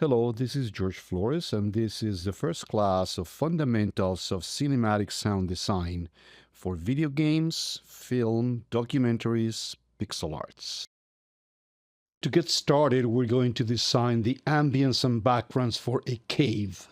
Hello, this is George Flores, and this is the first class of Fundamentals of Cinematic Sound Design for video games, film, documentaries, pixel arts. To get started, we're going to design the ambience and backgrounds for a cave.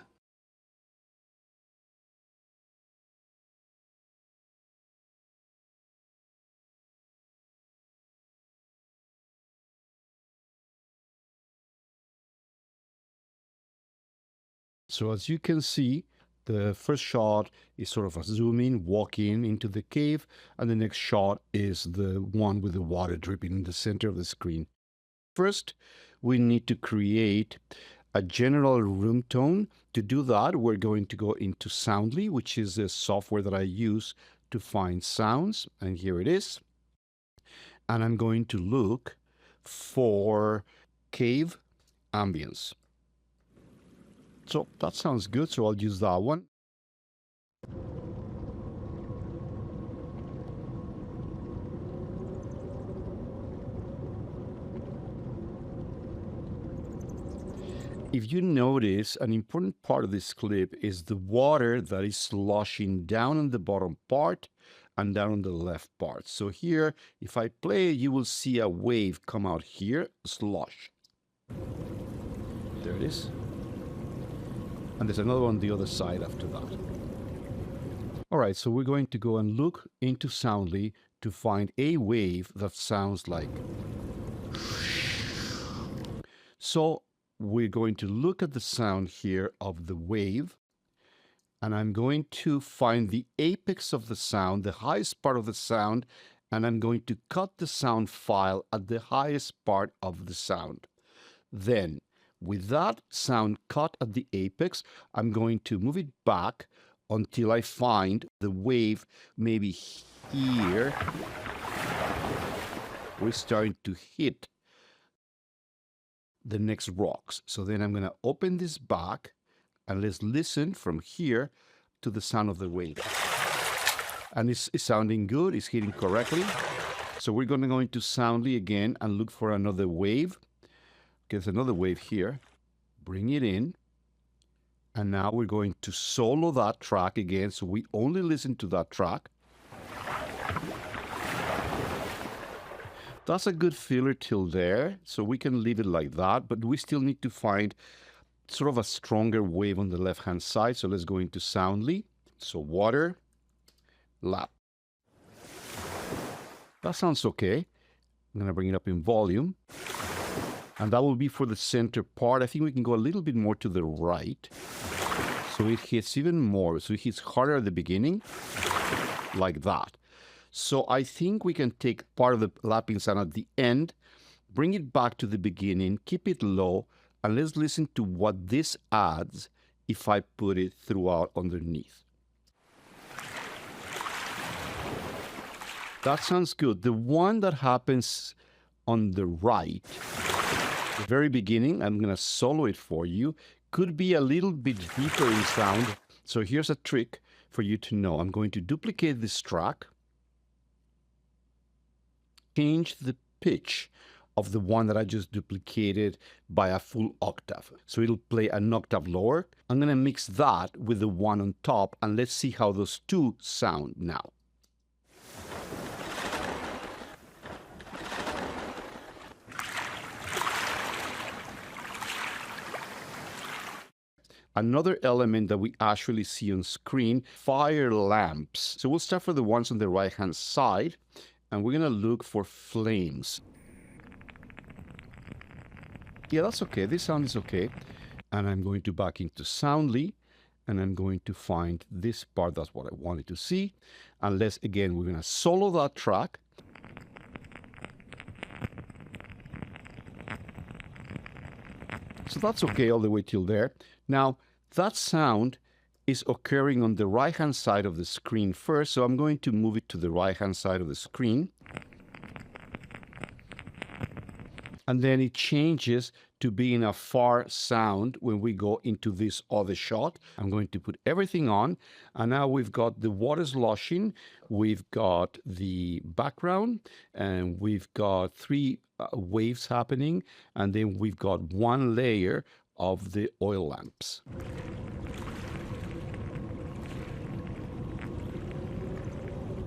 So as you can see, the first shot is sort of a zoom in, walk in into the cave, and the next shot is the one with the water dripping in the center of the screen. First, we need to create a general room tone. To do that, we're going to go into Soundly, which is the software that I use to find sounds, and here it is. And I'm going to look for cave ambience. So that sounds good, so I'll use that one. If you notice, an important part of this clip is the water that is sloshing down on the bottom part and down on the left part. So here, if I play, you will see a wave come out here, slosh. There it is. And there's another one on the other side after that. All right, so we're going to go and look into Soundly to find a wave that sounds like. So we're going to look at the sound here of the wave, and I'm going to find the apex of the sound, the highest part of the sound, and I'm going to cut the sound file at the highest part of the sound. Then, with that sound cut at the apex, I'm going to move it back until I find the wave maybe here. We're starting to hit the next rocks. So then I'm going to open this back and let's listen from here to the sound of the wave. And it's sounding good, it's hitting correctly. So we're going to go into Soundly again and look for another wave. There's another wave here. Bring it in. And now we're going to solo that track again. So we only listen to that track. That's a good filler till there, so we can leave it like that, but we still need to find sort of a stronger wave on the left-hand side. So let's go into Soundly. So water, lap. That sounds okay. I'm gonna bring it up in volume. And that will be for the center part. I think we can go a little bit more to the right. So it hits even more. So it hits harder at the beginning, like that. So I think we can take part of the lapping sound at the end, bring it back to the beginning, keep it low, and let's listen to what this adds if I put it throughout underneath. That sounds good. The one that happens on the right, the very beginning, I'm going to solo it for you, could be a little bit deeper in sound. So here's a trick for you to know. I'm going to duplicate this track, change the pitch of the one that I just duplicated by a full octave. So it'll play an octave lower. I'm going to mix that with the one on top, and let's see how those two sound now. Another element that we actually see on screen, fire lamps. So we'll start for the ones on the right-hand side, and we're going to look for flames. Yeah, that's okay. This sound is okay. And I'm going to back into Soundly, and I'm going to find this part. That's what I wanted to see. Unless, again, we're going to solo that track. So that's okay all the way till there. Now, that sound is occurring on the right-hand side of the screen first, so I'm going to move it to the right-hand side of the screen. And then it changes to being a far sound when we go into this other shot. I'm going to put everything on, and now we've got the water sloshing, we've got the background, and we've got three waves happening, and then we've got one layer of the oil lamps.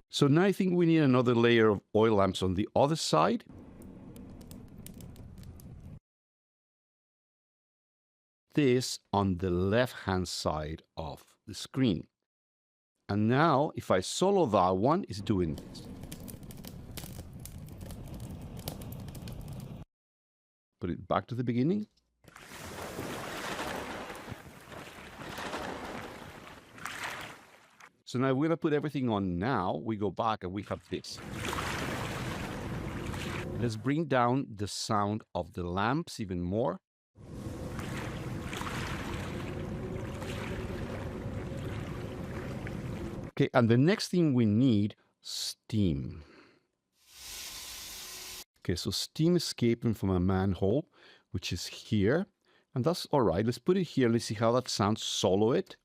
So now I think we need another layer of oil lamps on the other side. This on the left-hand side of the screen. And now, if I solo that one, it's doing this. Put it back to the beginning. So now we're going to put everything on now. We go back and we have this. Let's bring down the sound of the lamps even more. Okay, and the next thing we need, steam. Okay, so steam escaping from a manhole, which is here. And that's all right. Let's put it here. Let's see how that sounds. Solo it.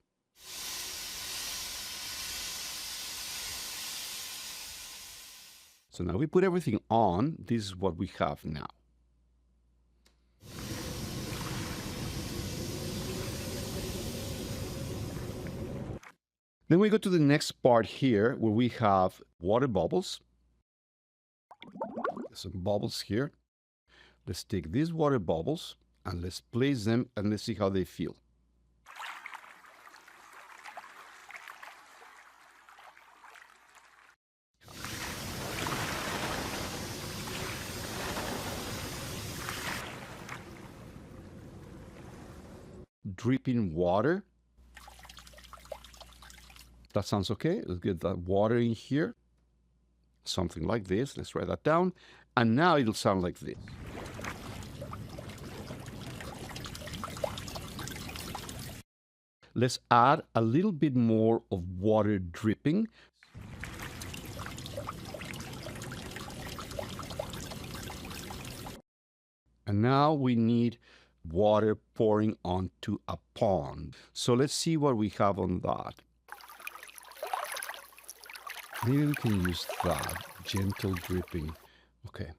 So now we put everything on. This is what we have now. Then we go to the next part here where we have water bubbles. Some bubbles here. Let's take these water bubbles and let's place them and let's see how they feel. Dripping water. That sounds okay. Let's get that water in here. Something like this. Let's write that down. And now it'll sound like this. Let's add a little bit more of water dripping. And now we need water pouring onto a pond. So let's see what we have on that. Maybe we can use that. Gentle dripping. Okay.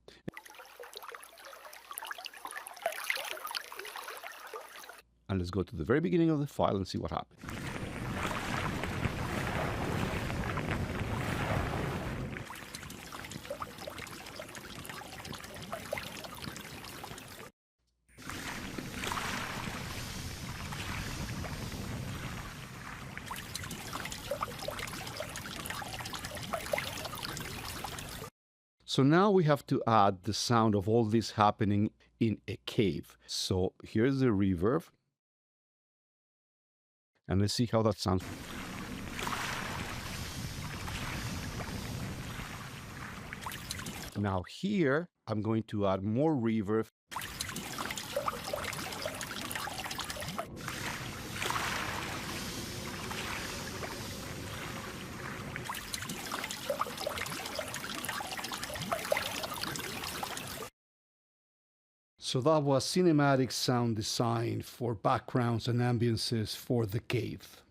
And let's go to the very beginning of the file and see what happens. So now we have to add the sound of all this happening in a cave. So here's the reverb. And let's see how that sounds. Now here, I'm going to add more reverb. So that was cinematic sound design for backgrounds and ambiances for the cave.